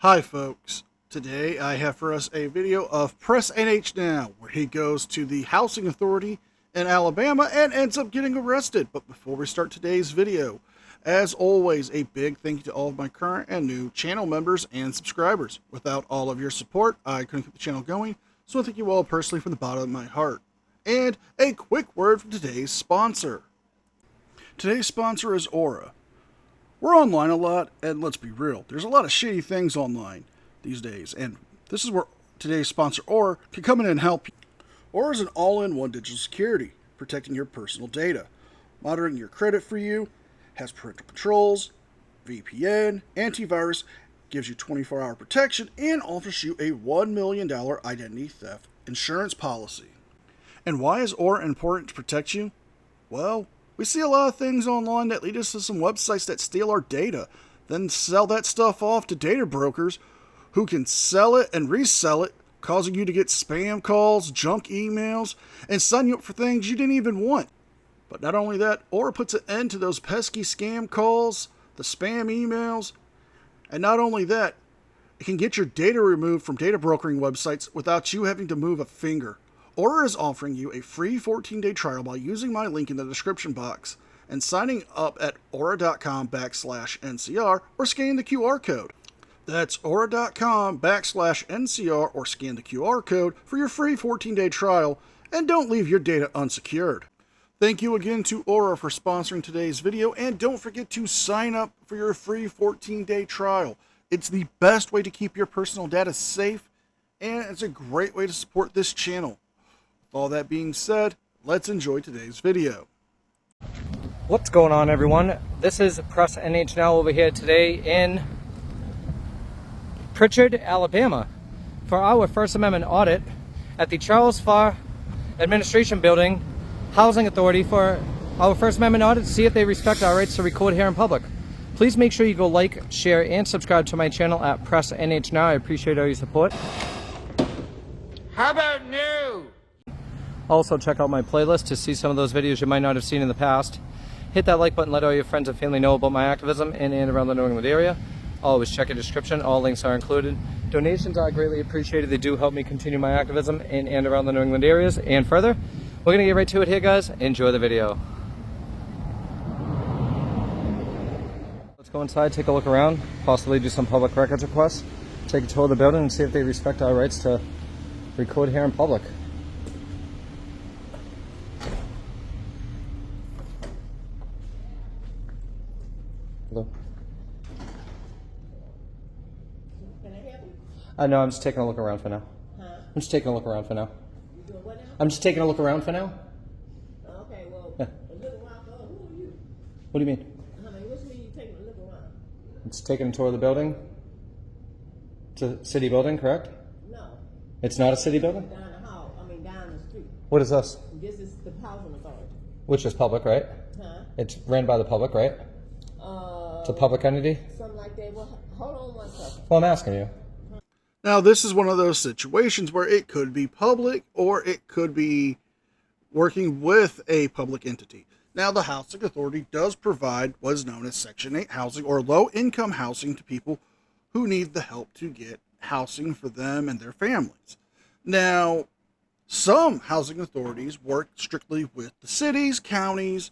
Hi folks, today I have for us a video of Press NH Now, where he goes to the housing authority in Alabama and ends up getting arrested. But before we start today's video, as always, a big thank you to all of my current and new channel members and subscribers. Without all of your support, I couldn't keep the channel going, so I thank you all personally from the bottom of my heart. And a quick word from today's sponsor. Today's sponsor is Aura. We're online a lot, and let's be real, there's a lot of shitty things online these days, and this is where today's sponsor, Aura, can come in and help you. Aura is an all-in-one digital security, protecting your personal data, monitoring your credit for you, has parental controls, VPN, antivirus, gives you 24-hour protection, and offers you a $1 million identity theft insurance policy. And why is Aura important to protect you? Well, we see a lot of things online that lead us to some websites that steal our data, then sell that stuff off to data brokers who can sell it and resell it, causing you to get spam calls, junk emails, and sign you up for things you didn't even want. But not only that, Aura puts an end to those pesky scam calls, the spam emails, and not only that, it can get your data removed from data brokering websites without you having to move a finger. Aura is offering you a free 14-day trial by using my link in the description box and signing up at aura.com/NCR or scanning the QR code. That's aura.com/NCR or scan the QR code for your free 14-day trial, and don't leave your data unsecured. Thank you again to Aura for sponsoring today's video, and don't forget to sign up for your free 14-day trial. It's the best way to keep your personal data safe, and it's a great way to support this channel. With all that being said, let's enjoy today's video. What's going on, everyone? This is Press NH Now over here today in Pritchard, Alabama for our First Amendment audit at the Charles Farr Administration Building Housing Authority for our First Amendment audit to see if they respect our rights to record here in public. Please make sure you go like, share, and subscribe to my channel at Press NH Now. I appreciate all your support. How about new? Also, check out my playlist to see some of those videos you might not have seen in the past. Hit that like button, let all your friends and family know about my activism in and around the New England area. Always check your description, all links are included. Donations are greatly appreciated. They do help me continue my activism in and around the New England areas and further. We're going to get right to it here, guys. Enjoy the video. Let's go inside, take a look around, possibly do some public records requests, take a tour of the building and see if they respect our rights to record here in public. Hello. Can I help you? No, I'm just taking a look around for now. Huh? I'm just taking a look around for now. You doing what now? I'm just taking a look around for now. Okay, well, Yeah. a little while ago, who are you? What do you mean? I mean, what you mean you taking a look around? I'm just taking a tour of the building. It's a city building, correct? No, It's not a city building? down the hall, down the street. What is this? This is the housing authority. Which is public, right? Huh? It's ran by the public, right? It's a public entity? Something like that. Well, hold on one second. Well, I'm asking you. Now, this is one of those situations where it could be public or it could be working with a public entity. Now, the housing authority does provide what is known as Section 8 housing or low-income housing to people who need the help to get housing for them and their families. Now, some housing authorities work strictly with the cities, counties,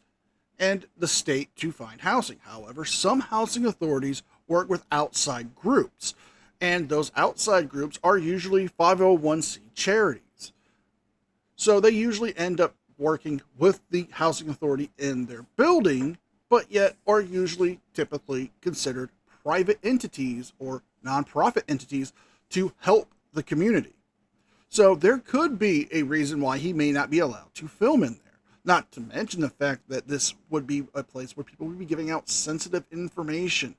and the state to find housing. However, some housing authorities work with outside groups, and those outside groups are usually 501c charities. So they usually end up working with the housing authority in their building, but yet are usually typically considered private entities or nonprofit entities to help the community. So there could be a reason why he may not be allowed to film in there. Not to mention the fact that this would be a place where people would be giving out sensitive information,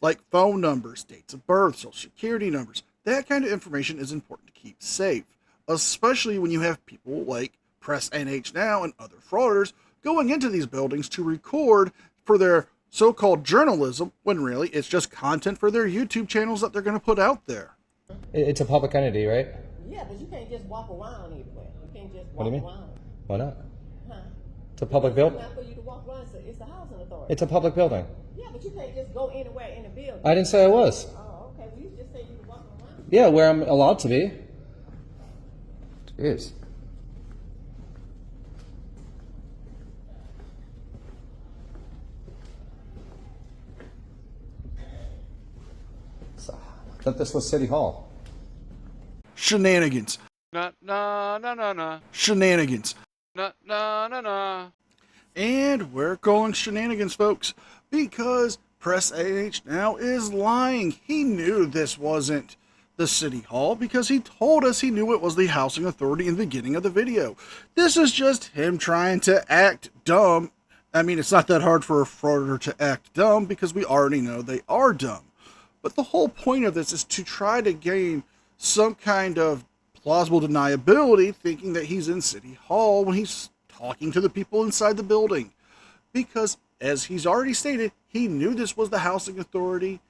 like phone numbers, dates of birth, social security numbers. That kind of information is important to keep safe, especially when you have people like Press NH Now and other frauditors going into these buildings to record for their so-called journalism, when really it's just content for their YouTube channels that they're going to put out there. It's a public entity, right? Yeah, but you can't just walk around anywhere. You can't just What walk do you mean? around. Why not? Huh? It's a public It's building. not for you to walk around. It's a housing authority. It's a public building. Yeah, but you can't just go anywhere in the building. I didn't say I was. Oh, okay. Well, you just Yeah, where I'm allowed to be. Jeez. So, I thought this was City Hall. Shenanigans. Na na na na na. Shenanigans. Na na na na. And we're calling shenanigans, folks, because Press AH now is lying. He knew this wasn't the City Hall because he told us he knew it was the Housing Authority in the beginning of the video. This is just him trying to act dumb. I mean, it's not that hard for a frauditor to act dumb because we already know they are dumb. But the whole point of this is to try to gain some kind of plausible deniability, thinking that he's in City Hall when he's talking to the people inside the building. Because, as he's already stated, he knew this was the Housing Authority.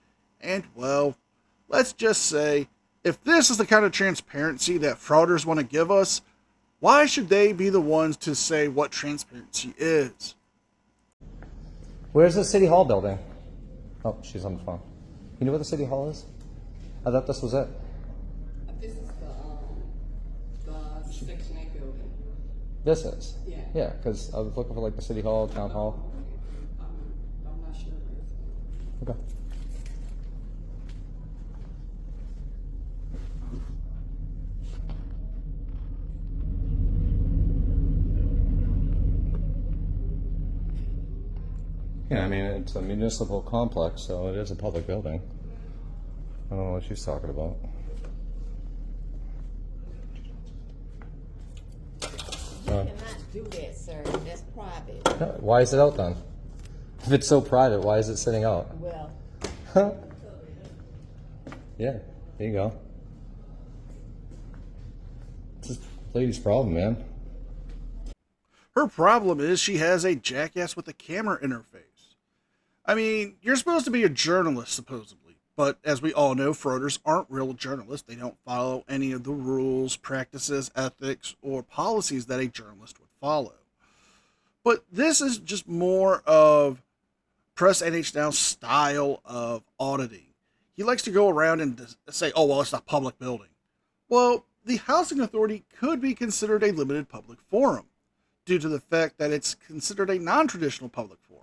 And, well, let's just say, if this is the kind of transparency that frauders want to give us, why should they be the ones to say what transparency is? Where's the City Hall building? Oh, she's on the phone. You know where the City Hall is? I thought this was it. This is the Section 8 building. This is? Yeah. Yeah, because I was looking for like the City Hall, Town Hall. I'm not sure. Okay. Yeah, I mean, it's a municipal complex, so it is a public building. I don't know what she's talking about. You cannot do that, sir. That's private. Why is it out then? If it's so private, why is it sitting out? Well, Yeah, there you go. It's this lady's problem, man. Her problem is she has a jackass with a camera in her face. I mean, you're supposed to be a journalist, supposedly, but as we all know, frauders aren't real journalists. They don't follow any of the rules, practices, ethics, or policies that a journalist would follow. But this is just more of Press NH Now's style of auditing. He likes to go around and say, oh, well, it's a public building. Well, the Housing Authority could be considered a limited public forum due to the fact that it's considered a non-traditional public forum.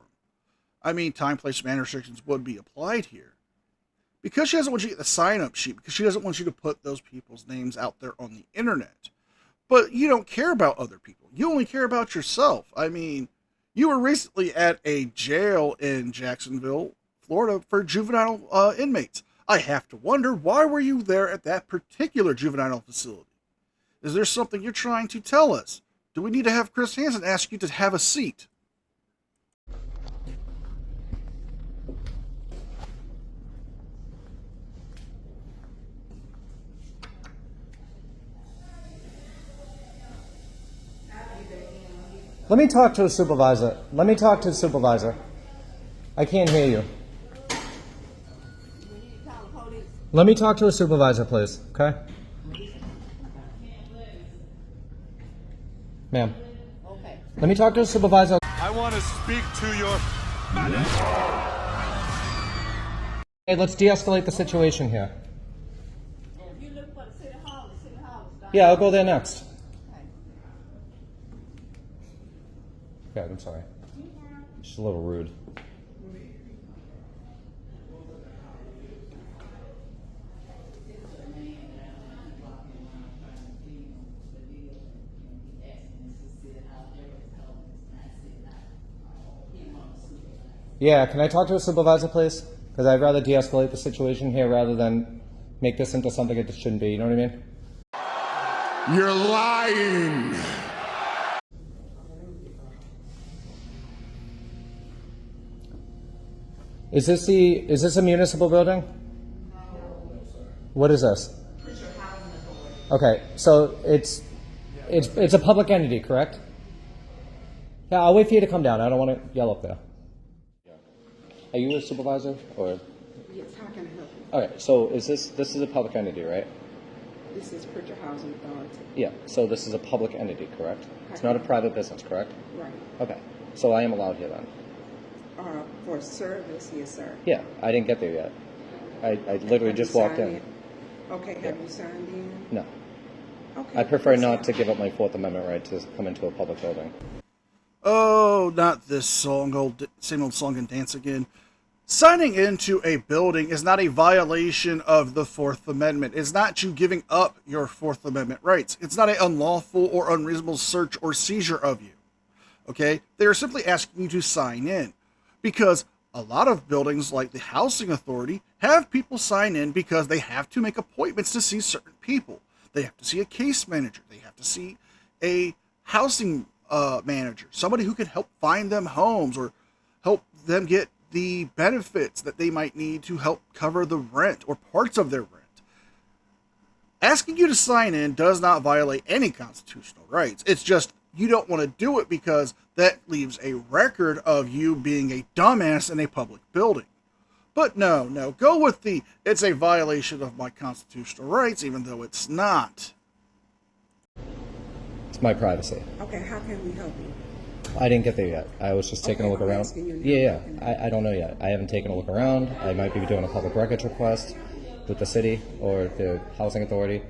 I mean, time, place, man restrictions would be applied here. Because she doesn't want you to get the sign-up sheet, because she doesn't want you to put those people's names out there on the internet. But you don't care about other people. You only care about yourself. I mean, you were recently at a jail in Jacksonville, Florida, for juvenile inmates. I have to wonder, why were you there at that particular juvenile facility? Is there something you're trying to tell us? Do we need to have Chris Hansen ask you to have a seat? Let me talk to a supervisor. Let me talk to the supervisor. I can't hear you. we need to call the police. Let me talk to a supervisor, please. Okay? Ma'am. Okay. Let me talk to a supervisor. I want to speak to your Hey, let's de-escalate the situation here. If you look for the City Hall is down. Yeah, I'll go there next. Okay. God, I'm sorry. She's a little rude. Yeah, can I talk to a supervisor, please? Because I'd rather de-escalate the situation here rather than make this into something it shouldn't be. You know what I mean? You're lying. Is this a municipal building? What is this? Okay, so it's a public entity, correct? Yeah, I'll wait for you to come down. I don't want to yell up there. Are you a supervisor or? Yes, how can I help you? All right, so this is a public entity, right? This is Pritchard Housing Authority. Yeah. So this is a public entity, correct? It's not a private business, correct? Right. Okay. So I am allowed here then. For service, yes, sir. Yeah, I didn't get there yet. I literally Have just you walked signed in. in? Okay, have you signed in? No. Okay. I prefer not to give up my Fourth Amendment right to come into a public building. Oh, not this song, same old song and dance again. Signing into a building is not a violation of the Fourth Amendment. It's not you giving up your Fourth Amendment rights. It's not an unlawful or unreasonable search or seizure of you. Okay? They are simply asking you to sign in. Because a lot of buildings, like the Housing Authority, have people sign in because they have to make appointments to see certain people. They have to see a case manager. They have to see a housing manager, somebody who can help find them homes or help them get the benefits that they might need to help cover the rent or parts of their rent. Asking you to sign in does not violate any constitutional rights. It's just you don't want to do it because that leaves a record of you being a dumbass in a public building. But no, go with it's a violation of my constitutional rights, even though it's not. It's my privacy. Okay, how can we help you? I didn't get there yet. I was just taking a look I'm around. asking you now. Yeah. I don't know yet. I haven't taken a look around. I might be doing a public records request with the city or the housing authority.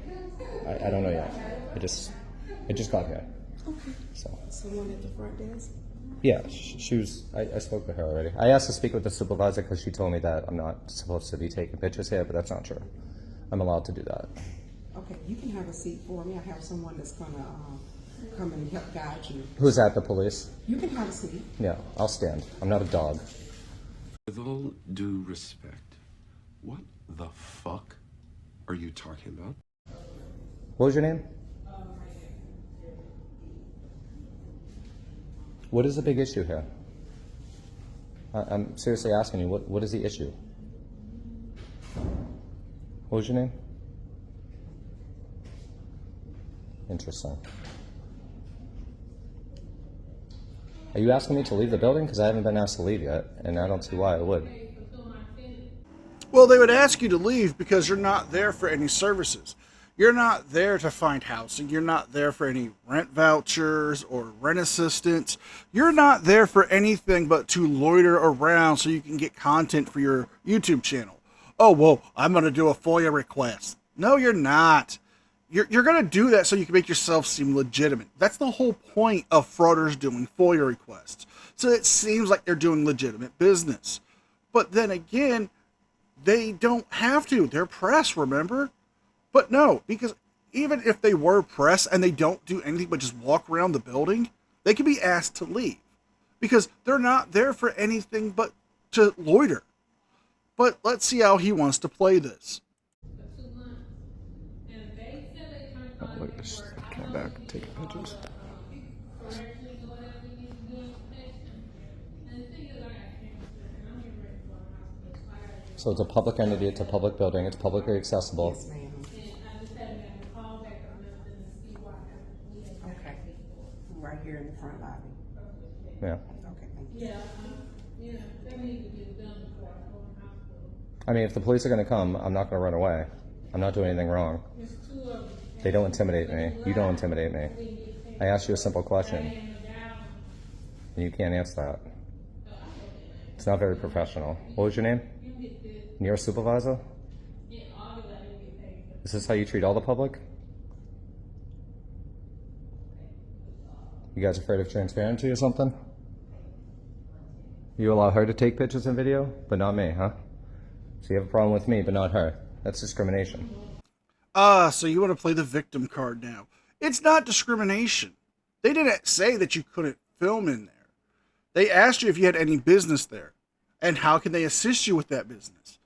I don't know yet. It just got here. Okay. So Someone at the front desk? yeah, she was. I spoke with her already. I asked to speak with the supervisor because she told me that I'm not supposed to be taking pictures here, but that's not true. I'm allowed to do that. Okay, you can have a seat for me. I have someone that's gonna come and help guide you. Who's at the police? You can have a seat. Yeah, I'll stand. I'm not a dog. With all due respect, what the fuck are you talking about? What was your name? What is the big issue here? I'm seriously asking you, what is the issue? What was your name? Interesting. Are you asking me to leave the building? Because I haven't been asked to leave yet, and I don't see why I would. Well, they would ask you to leave because you're not there for any services. You're not there to find housing. You're not there for any rent vouchers or rent assistance. You're not there for anything but to loiter around so you can get content for your YouTube channel. Oh, well, I'm going to do a FOIA request. No, you're not. You're going to do that so you can make yourself seem legitimate. That's the whole point of frauders doing FOIA requests. So it seems like they're doing legitimate business. But then again, they don't have to. They're press, remember? But no, because even if they were press and they don't do anything but just walk around the building, they can be asked to leave. Because they're not there for anything but to loiter. But let's see how he wants to play this. Oh, look at this. Came back and taking pictures. So it's a public entity, it's a public building, it's publicly accessible. Yes, ma'am. Okay. Right here in the front lobby. Yeah. Okay, thank you. I mean, if the police are going to come, I'm not going to run away. I'm not doing anything wrong. They don't intimidate me. You don't intimidate me. I asked you a simple question, and you can't answer that. It's not very professional. What was your name? You're a supervisor? Is this how you treat all the public? You guys afraid of transparency or something? You allow her to take pictures and video, but not me, huh? So you have a problem with me, but not her. That's discrimination. So you want to play the victim card now. It's not discrimination. They didn't say that you couldn't film in there. They asked you if you had any business there, and how can they assist you with that business.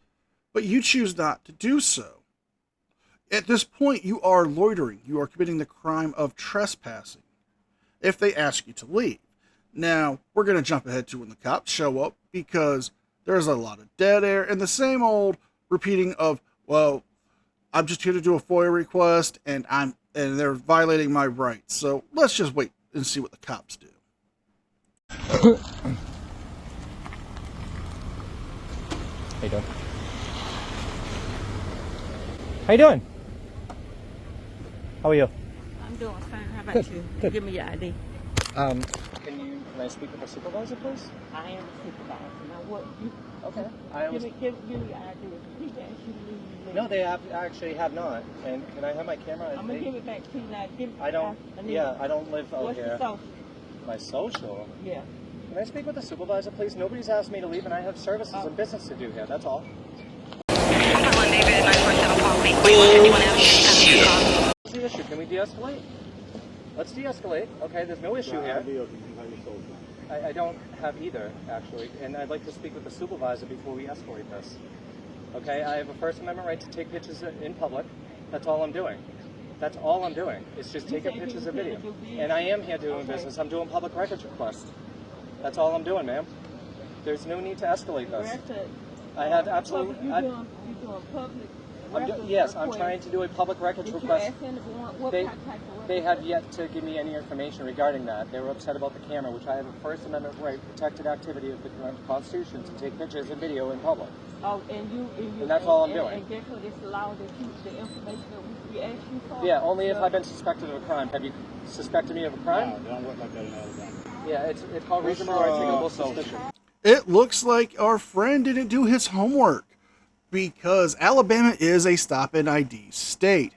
But you choose not to do so. At this point, you are loitering. You are committing the crime of trespassing if they ask you to leave. Now, we're going to jump ahead to when the cops show up because there's a lot of dead air and the same old repeating of, well, I'm just here to do a FOIA request and they're violating my rights. So let's just wait and see what the cops do. How you doing? How you doing? How are you? I'm doing fine. How about Good, you? good. Give me your ID. Can I speak with the supervisor, please? I am a supervisor. Now what you Okay. I was. Give me your address. People ask you to leave. No, they actually have not. And can I have my camera? I'm gonna give it back to you now. I don't. Yeah, I don't live out What's here. the social? My social. Yeah. Can I speak with the supervisor, please? Nobody's asked me to leave, and I have services and business to do here. That's all. What's the issue? Can we de-escalate? Let's de-escalate. Okay, there's no issue here. I don't have either, actually, and I'd like to speak with the supervisor before we escalate this. Okay, I have a First Amendment right to take pictures in public. That's all I'm doing. That's all I'm doing. It's just taking pictures of video. And I am here doing business. I'm doing public records requests. That's all I'm doing, ma'am. There's no need to escalate this. I have absolutely. You're doing public. Yes, I'm trying to do a public records request. They They have yet to give me any information regarding that. They were upset about the camera, which I have a First Amendment right, protected activity of the Constitution, to take pictures and video in public. Oh, and that's all I'm doing. And guess what? It's allowed that the information that we asked you for. Yeah, only if I've been suspected of a crime. Have you suspected me of a crime? No, they don't work like that in Alabama. Yeah, it's called reasonable articulable suspicion. It looks like our friend didn't do his homework, because Alabama is a stop and ID state.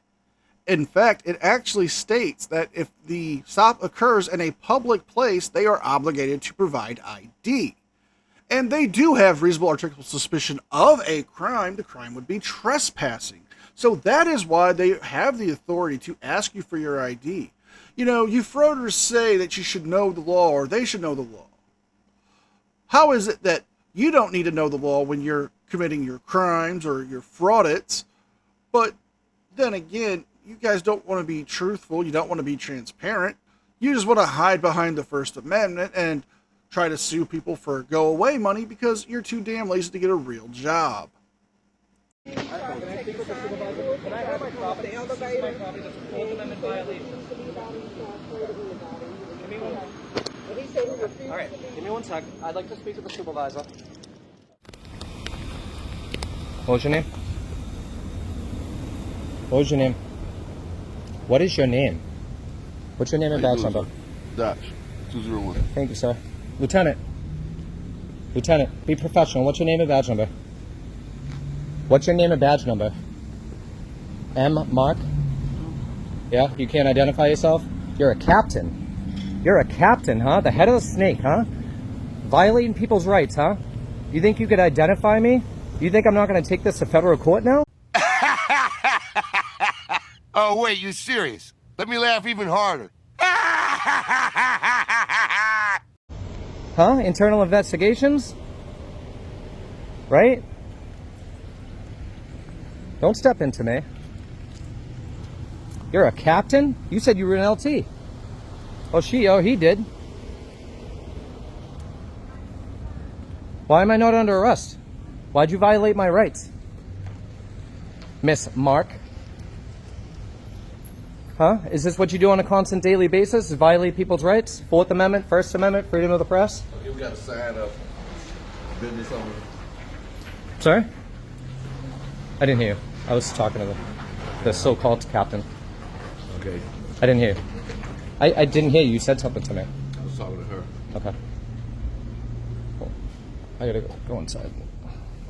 In fact, it actually states that if the stop occurs in a public place, they are obligated to provide ID. And they do have reasonable articulable suspicion of a crime. The crime would be trespassing. So that is why they have the authority to ask you for your ID. You know, you frauders say that you should know the law, or they should know the law. How is it that you don't need to know the law when you're committing your crimes or your fraudits? But then again, you guys don't want to be truthful. You don't want to be transparent. You just want to hide behind the First Amendment and try to sue people for go-away money because you're too damn lazy to get a real job. Can I speak with the supervisor? Can I have my property? This is my property. That's a Fourth Amendment violation. Give me one. All right, give me 1 sec. I'd like to speak to the supervisor. What was your name? What was your name? What is your name? What's your name and badge number? Dutch, 201. Thank you, sir. Lieutenant. Lieutenant, be professional. What's your name and badge number? What's your name and badge number? M. Mark? Yeah, you can't identify yourself? You're a captain. You're a captain, huh? The head of the snake, huh? Violating people's rights, huh? You think you could identify me? You think I'm not going to take this to federal court now? Oh, wait, you serious? Let me laugh even harder. Huh? Internal investigations? Right? Don't step into me. You're a captain? You said you were an LT. Oh, he did. Why am I not under arrest? Why'd you violate my rights? Miss Mark? Huh? Is this what you do on a constant daily basis? Is violate people's rights? Fourth Amendment, First Amendment, freedom of the press? Okay, we got a sign up. Business owner. Sorry? I didn't hear you. I was talking to the so-called captain. Okay, I didn't hear you. I didn't hear you. You said something to me. I was talking to her. Okay. Cool. I gotta go inside.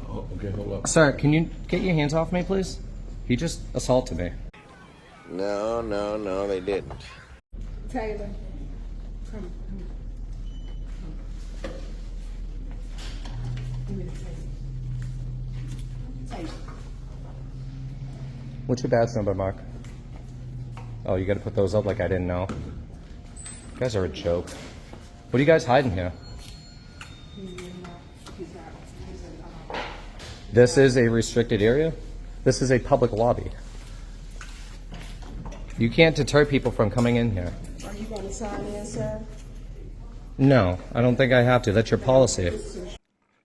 Oh, okay, hold up. Sir, can you get your hands off me, please? He just assaulted me. No, they didn't. Taylor, come. Give me the tape. Tape. What's your badge number, Mark? Oh, you gotta put those up like I didn't know. You guys are a joke. What are you guys hiding here? This is a restricted area. This is a public lobby. You can't deter people from coming in here. Are you going to sign in, sir? No, I don't think I have to. That's your policy.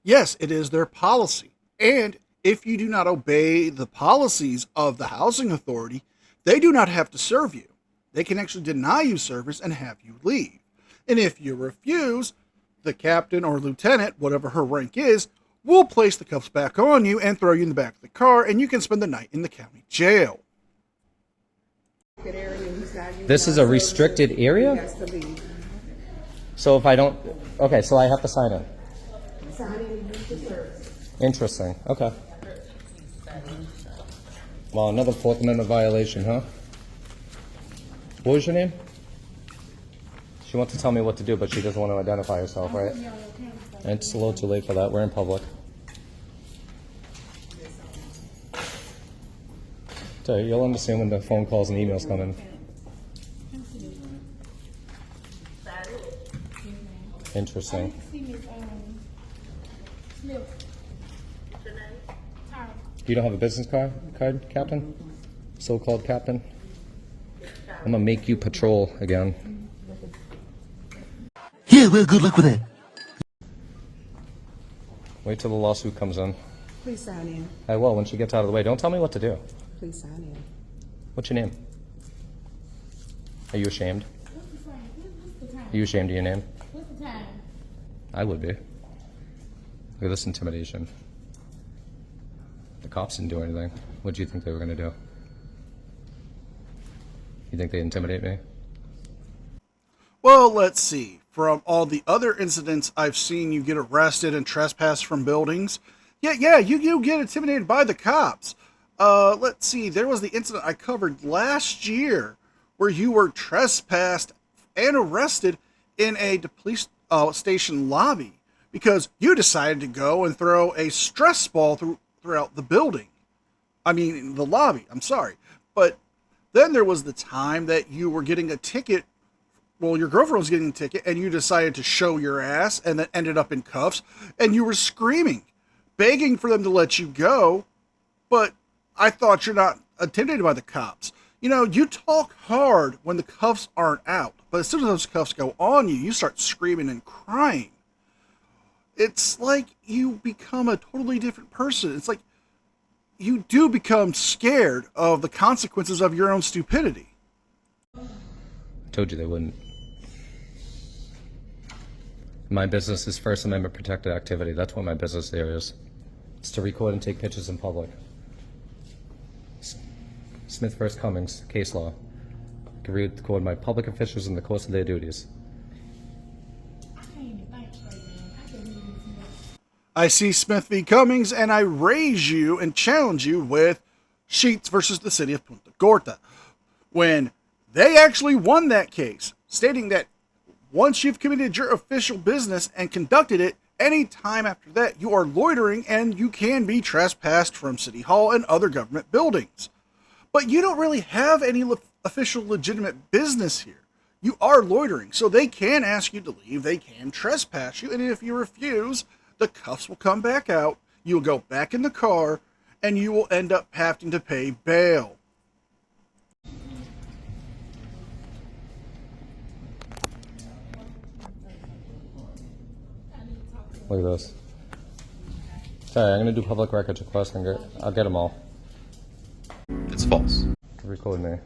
Yes, it is their policy. And if you do not obey the policies of the housing authority, they do not have to serve you. They can actually deny you service and have you leave. And if you refuse, the captain or lieutenant, whatever her rank is, will place the cuffs back on you and throw you in the back of the car, and you can spend the night in the county jail. This is a restricted area? So if I don't... Okay, so I have to sign in. Interesting. Okay. Well, another Fourth Amendment violation, huh? What was your name? She wants to tell me what to do, but she doesn't want to identify herself, right? And it's a little too late for that. We're in public. So you'll understand when the phone calls and emails come in. Interesting. You don't have a business card, Captain? So-called Captain? I'm gonna make you patrol again. Yeah, well, good luck with that. Wait till the lawsuit comes in. Please sign in. I will when she gets out of the way. Don't tell me what to do. Please sign in. What's your name? Are you ashamed? Are you ashamed of your name? I would be. Look at this intimidation. The cops didn't do anything. What do you think they were going to do? You think they intimidate me? Well, let's see. From all the other incidents I've seen you get arrested and trespass from buildings, you get intimidated by the cops. Let's see. There was the incident I covered last year where you were trespassed and arrested in a police station lobby because you decided to go and throw a stress ball throughout the building. I mean, the lobby. I'm sorry. But then there was the time that you were getting a ticket. Well, your girlfriend was getting a ticket and you decided to show your ass and then ended up in cuffs and you were screaming, begging for them to let you go. But I thought you're not intimidated by the cops. You know, you talk hard when the cuffs aren't out, but as soon as those cuffs go on you, you start screaming and crying. It's like you become a totally different person. It's like you do become scared of the consequences of your own stupidity. I told you they wouldn't. My business is First Amendment protected activity. That's what my business area is. It's to record and take pictures in public. Smith vs. Cummings, case law. I can record my public officials in the course of their duties. I see Smith v. Cummings and I raise you and challenge you with Sheets versus the city of Punta Gorda, when they actually won that case, stating that once you've committed your official business and conducted it, any time after that you are loitering and you can be trespassed from City Hall and other government buildings. But you don't really have any official legitimate business here. You are loitering, so they can ask you to leave, they can trespass you, and if you refuse, the cuffs will come back out, you will go back in the car, and you will end up having to pay bail. Look at this. Sorry, I'm going to do public records request and I'll get them all. It's false. Record me.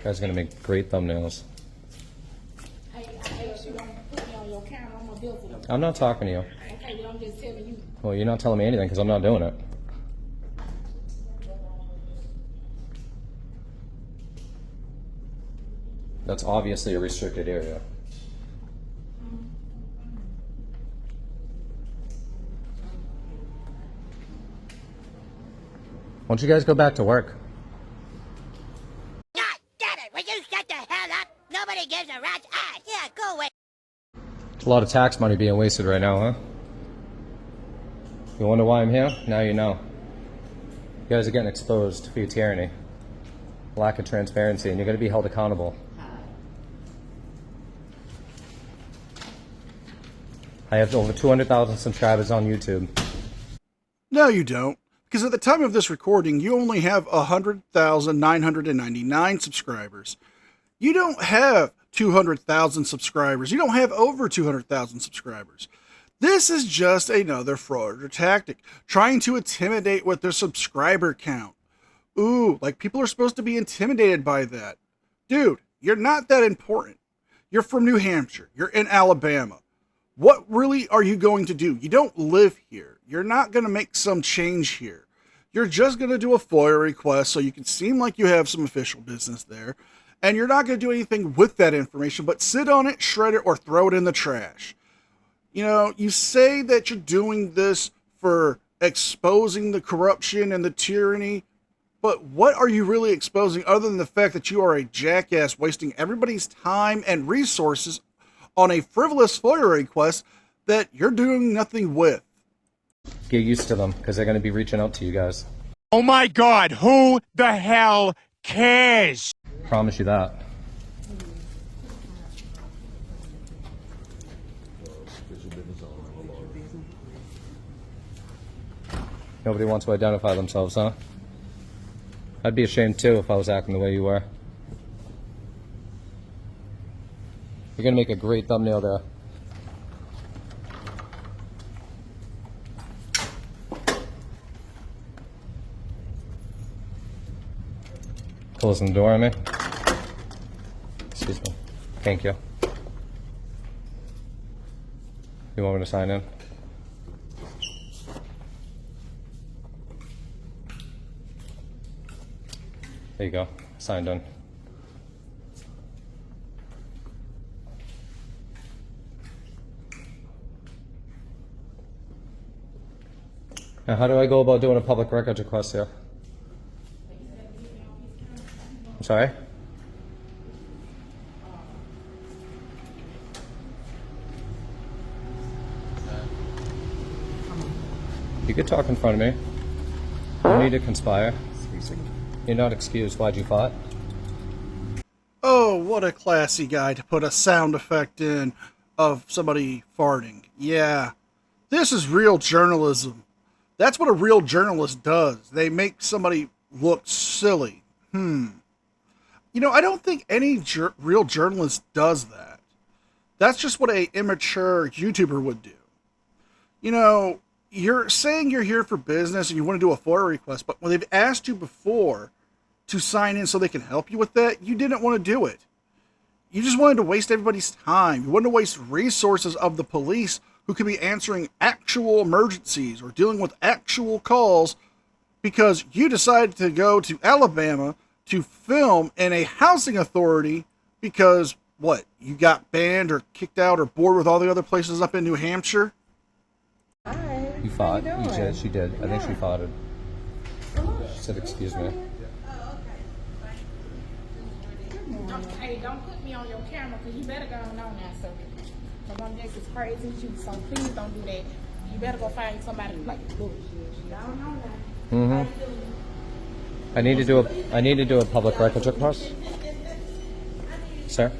Guys are going to make great thumbnails. I'm not talking to you. Okay, well, I'm just telling you. Well, you're not telling me anything because I'm not doing it. That's obviously a restricted area. Why don't you guys go back to work? God damn it! Will you shut the hell up? Nobody gives a rat's ass. Yeah, go away. It's a lot of tax money being wasted right now, huh? You wonder why I'm here? Now you know. You guys are getting exposed for your tyranny, lack of transparency, and you're going to be held accountable. I have over 200,000 subscribers on YouTube. No, you don't. Because at the time of this recording, you only have 100,999 subscribers. You don't have 200,000 subscribers. You don't have over 200,000 subscribers. This is just another frauditor tactic, trying to intimidate with their subscriber count. Ooh, like people are supposed to be intimidated by that. Dude, you're not that important. You're from New Hampshire. You're in Alabama. What really are you going to do? You don't live here. You're not going to make some change here. You're just going to do a FOIA request so you can seem like you have some official business there. And you're not going to do anything with that information but sit on it, shred it, or throw it in the trash. You know, you say that you're doing this for exposing the corruption and the tyranny, but what are you really exposing other than the fact that you are a jackass wasting everybody's time and resources on a frivolous FOIA request that you're doing nothing with? Get used to them, because they're going to be reaching out to you guys. Oh my God, who the hell cares? Promise you that. Nobody wants to identify themselves, huh? I'd be ashamed too if I was acting the way you were. You're gonna make a great thumbnail there. Closing the door on me. Excuse me. Thank you. You want me to sign in? There you go. Signed in. Now, how do I go about doing a public records request here? I'm sorry? You could talk in front of me. No need to conspire. You're not excused. Why'd you fight? Oh, what a classy guy to put a sound effect in of somebody farting. Yeah, this is real journalism. That's what a real journalist does. They make somebody look silly. You know, I don't think any real journalist does that. That's just what a immature YouTuber would do. You know, you're saying you're here for business and you want to do a FOIA request, but when they've asked you before to sign in so they can help you with that, you didn't want to do it. You just wanted to waste everybody's time. You wanted to waste resources of the police who could be answering actual emergencies or dealing with actual calls because you decided to go to Alabama to film in a housing authority because, what, you got banned or kicked out or bored with all the other places up in New Hampshire? Hi. You fought. You said she did. I think she fought it. She said, excuse me. Hey, don't put me on your camera, because you better go on now, sir. The one next is crazy too, so please don't do that. You better go find somebody like, look, y'all know that. Mm-hmm. I need to do a public records request. Sir?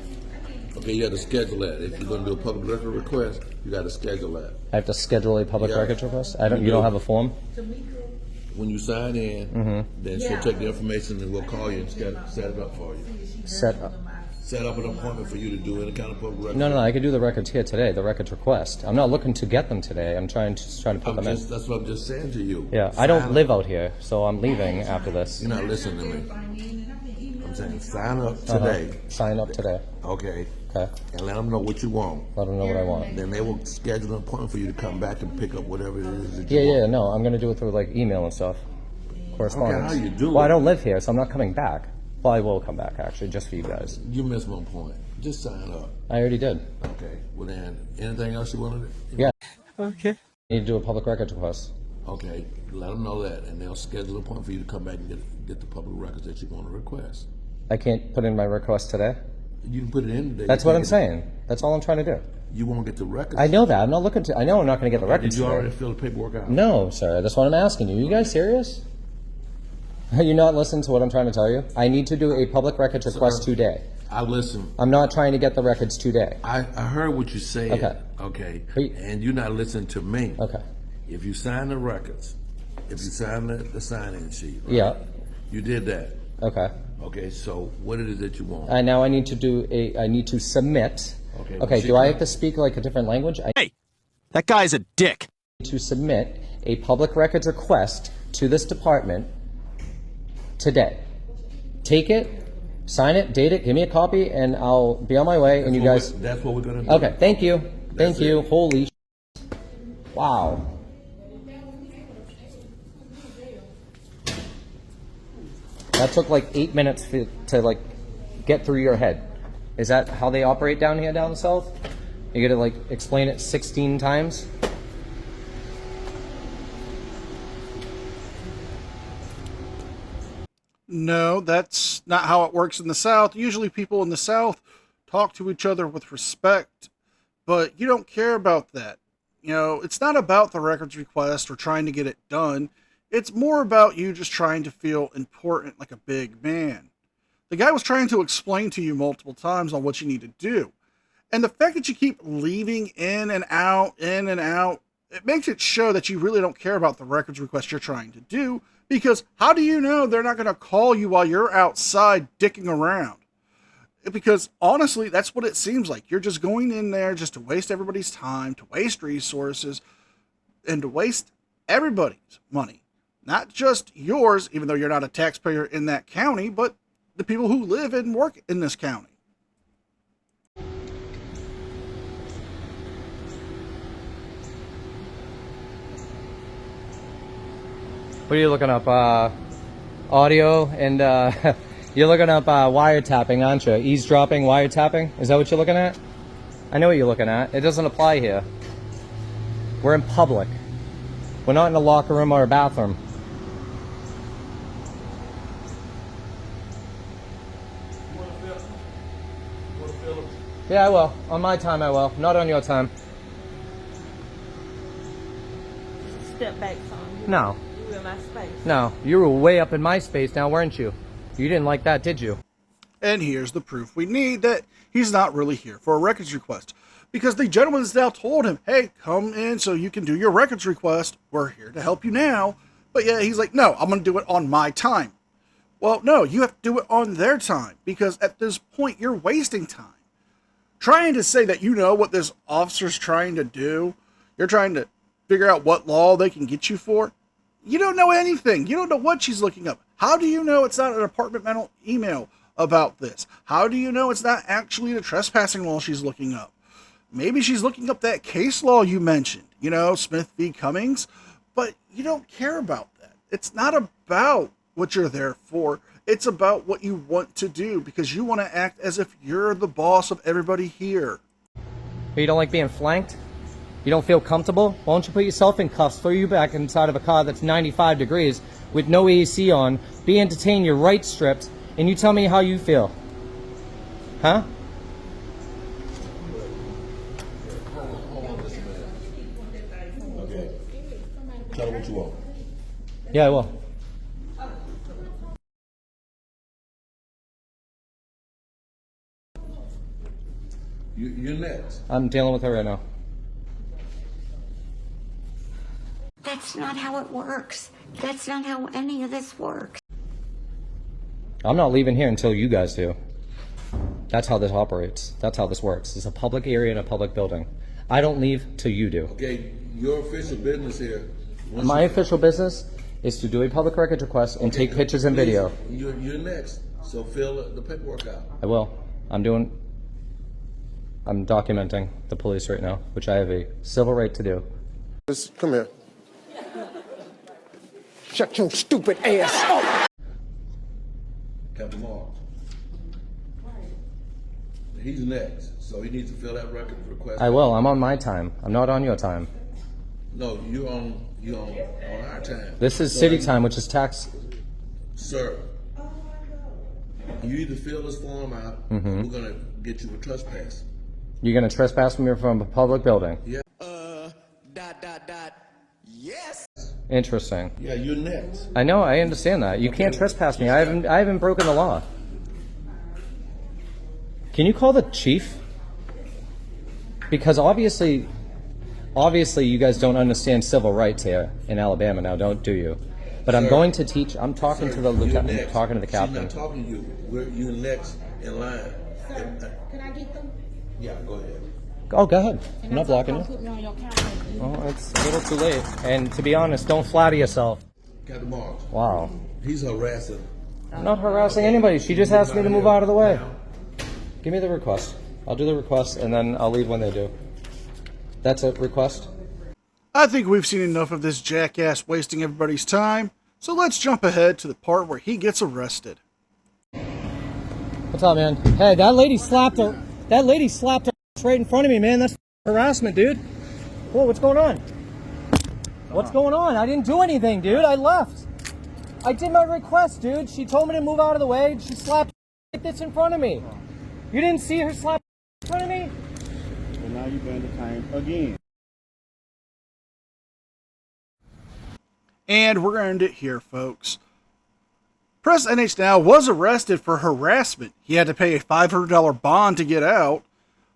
Okay, you have to schedule that. If you're going to do a public record request, you got to schedule that. I have to schedule a public Yeah. records request? You You don't do. have a form? When you sign in, then she'll take the information and we'll call you and set it up for you. Set up. Set up an appointment for you to do any kind of public record. No, I could do the records here today, the records request. I'm not looking to get them today. I'm trying to put them in. That's what I'm just saying to you. Yeah, I don't live out here, so I'm leaving after this. You're not listening to me. I'm saying sign up today. Sign up today. Okay. Okay. And let them know what you want. Let them know what I want. Then they will schedule an appointment for you to come back and pick up whatever it is that Yeah, you want. no, I'm gonna do it through like email and stuff. Correspondence. Okay, how you do Well, it? I don't live here, so I'm not coming back. Well, I will come back actually, just for you guys. You missed one point. Just sign up. I already did. Okay. Well then, anything else you want to do? Yeah. Okay. Need to do a public records request. Okay. Let them know that, and they'll schedule an appointment for you to come back and get the public records that you want to request. I can't put in my request today. You can put it in today. That's You what can't I'm get saying. That's all I'm trying to do. You won't get the records. I know that. I'm not looking to. I know I'm not going to get the records Did you already today. fill the paperwork out? No, sir. That's what I'm asking you. You guys serious? Are you not listening to what I'm trying to tell you? I need to do a public records request today. I listen. I'm not trying to get the records today. I heard what you said. Okay. Okay. But you- And you're not listening to me. Okay. If you sign the records, if you sign the sign-in sheet, right? Yeah. You did that. Okay. Okay. So what it is that you want? Now I need to do I need to submit. Okay, Okay. she Do I can- have to speak like a different language? I Hey, that guy's a dick. need to submit a public records request to this department today. Take it, sign it, date it, give me a copy, and I'll be on my way. And you guys. That's what we're gonna do. Okay. Thank you. That's Thank you. it. Holy. Wow. That took like 8 minutes to like get through your head. Is that how they operate down here down south? You gotta like explain it 16 times? No, that's not how it works in the South. Usually people in the South talk to each other with respect, but you don't care about that. You know, it's not about the records request or trying to get it done. It's more about you just trying to feel important like a big man. The guy was trying to explain to you multiple times on what you need to do. And the fact that you keep leaving in and out, it makes it show that you really don't care about the records request you're trying to do, because how do you know they're not going to call you while you're outside dicking around? Because honestly, that's what it seems like. You're just going in there just to waste everybody's time, to waste resources, and to waste everybody's money. Not just yours, even though you're not a taxpayer in that county, but the people who live and work in this county. What are you looking up? Audio and you're looking up wiretapping, aren't you? Eavesdropping, wiretapping? Is that what you're looking at? I know what you're looking at. It doesn't apply here. We're in public. We're not in a locker room or a bathroom. Yeah, I will. On my time, I will. Not on your time. Step back some. No. You in my space. No. You were way up in my space now, weren't you? You didn't like that, did you? And here's the proof we need that he's not really here for a records request. Because the gentleman has now told him, hey, come in so you can do your records request. We're here to help you now. But yeah, he's like, no, I'm going to do it on my time. Well, no, you have to do it on their time. Because at this point, you're wasting time. Trying to say that you know what this officer's trying to do, you're trying to figure out what law they can get you for, you don't know anything. You don't know what she's looking up. How do you know it's not an departmental email about this? How do you know it's not actually the trespassing law she's looking up? Maybe she's looking up that case law you mentioned, you know, Smith v. Cummings, but you don't care about that. It's not about what you're there for. It's about what you want to do, because you want to act as if you're the boss of everybody here. But you don't like being flanked? You don't feel comfortable? Why don't you put yourself in cuffs, throw you back inside of a car that's 95 degrees with no AC on, be entertained, your rights stripped, and you tell me how you feel? Huh? Okay. Tell her what you want. Yeah, I will. You're next. I'm dealing with her right now. That's not how it works. That's not how any of this works. I'm not leaving here until you guys do. That's how this operates. That's how this works. It's a public area in a public building. I don't leave till you do. Okay, your official business here. My official business is to do a public records request and take pictures and video. You're next, so fill the paperwork out. I will. I'm documenting the police right now, which I have a civil right to do. Come here. Shut your stupid ass up. Captain Mark. He's next, so he needs to fill that record request. I will. I'm on my time. I'm not on your time. No, you're on our time. This is city time, which is tax. Sir, you either fill this form out, or we're gonna get you a trespass. You're gonna trespass from a public building. Yeah. Yes. Interesting. Yeah, you're next. I know. I understand that. You can't trespass me. I haven't broken the law. Can you call the chief? Because obviously you guys don't understand civil rights here in Alabama now, do you? But I'm going to teach. I'm talking to the lieutenant. I'm talking to the captain. She's not talking to you. You're next in line. Sir, can I get them? Yeah, go ahead. Oh, go ahead. I'm not blocking Don't you. put me on your camera. Well, it's a little too late. And to be honest, don't flatter yourself. Captain Mark. Wow. He's harassing. I'm not harassing anybody. She just asked me to move out of the way. Give me the request. I'll do the request, and then I'll leave when they do. That's a request? I think we've seen enough of this jackass wasting everybody's time, so let's jump ahead to the part where he gets arrested. What's up, man? Hey, that lady slapped her right in front of me, man. That's Harassment, dude. Whoa, what's going on? What's going on? I didn't do anything, dude. I left. I did my request, dude. She told me to move out of the way. She slapped like this in front of me. You didn't see her slap in front of me? Well, now you've been the time again. And we're going to end it here, folks. Press NH Now was arrested for harassment. He had to pay a $500 bond to get out.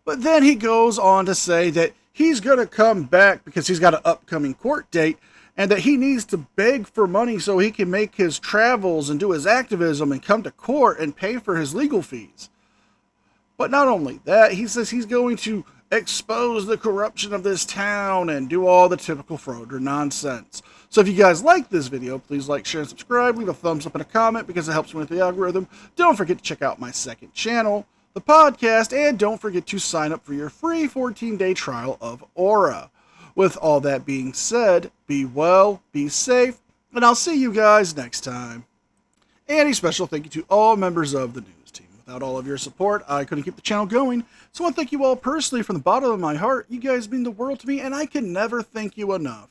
But then he goes on to say that he's going to come back because he's got an upcoming court date and that he needs to beg for money so he can make his travels and do his activism and come to court and pay for his legal fees. But not only that, he says he's going to expose the corruption of this town and do all the typical Frauditor nonsense. So if you guys like this video, please like, share, and subscribe. Leave a thumbs up and a comment because it helps me with the algorithm. Don't forget to check out my second channel, the podcast, and don't forget to sign up for your free 14-day trial of Aura. With all that being said, be well, be safe, and I'll see you guys next time. And a special thank you to all members of the news team. Without all of your support, I couldn't keep the channel going. So I want to thank you all personally from the bottom of my heart. You guys mean the world to me, and I can never thank you enough.